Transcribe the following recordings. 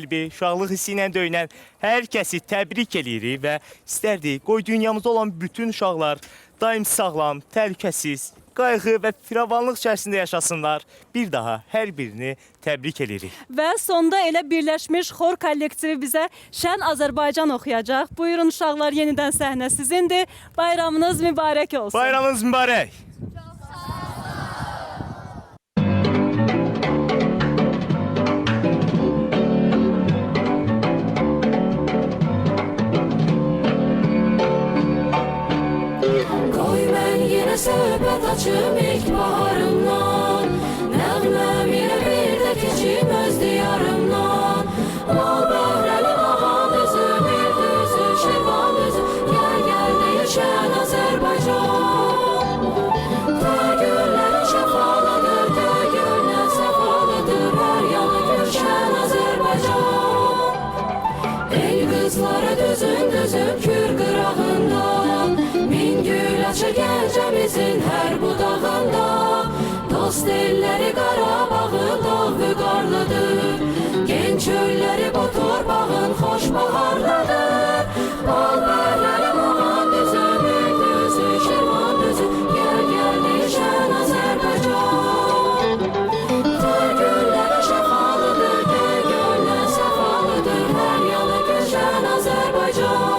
Uşaqlıq hissi ilə döyünən hər kəsi təbrik eləyirik və istərdik qoy dünyamızda olan bütün uşaqlar daim sağlam, təhlükəsiz, qayğı və firavanlıq içərisində yaşasınlar. Bir daha hər birini təbrik eləyirik. Və sonda elə birləşmiş xor kollektivi bizə Şən Azərbaycan oxuyacaq. Buyurun uşaqlar, yenidən səhnə sizindir. Bayramınız mübarək olsun. Bayramınız mübarək. Söhbət açım ilk baharımdan, nəğməm yenə bir də keçim öz diyarımdan. Mal bəhrəli ağan özü, bir düzü, şirvan özü, gəl deyir şən Azərbaycan. Təgüllərin şəfalıdır, təgüllə səfalıdır, hər yanı gülşən Azərbaycan. El qızlara düzün kür qırağından, min gül açır Gəncəmizin hər budağında. Dost elləri Qarabağın dağı qarlıdır, genç ölləri bu torpağın xoş baharlıdır. Bal bərləri Muğan düzü, Mil düzü, Şirvan düzü, gəl deyir şən Azərbaycan. Təgülləri şəfalıdır, təgüllə səfalıdır, hər yanı gülşən Azərbaycan.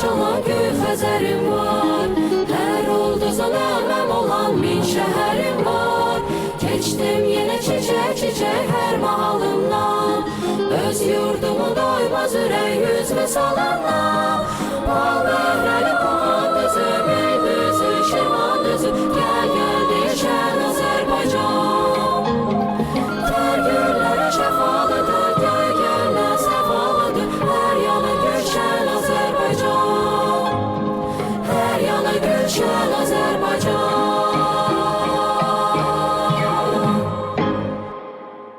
Çalan göy xəzərim var, hər ulduza nəğməm olan min şəhərim var. Keçdim yenə çiçək hər mahalımdan, öz yurdumu doymaz ürək üzvə salandan. Bal bəhrəli Muğan düzü, Mil düzü, Şirvan düzü, gəl deyir şən Azərbaycan. Tərgüllərə şəfalıdır, təgəllə səfalıdır, hər yanı gülşən Azərbaycan. Hər yanı gülşən Azərbaycan.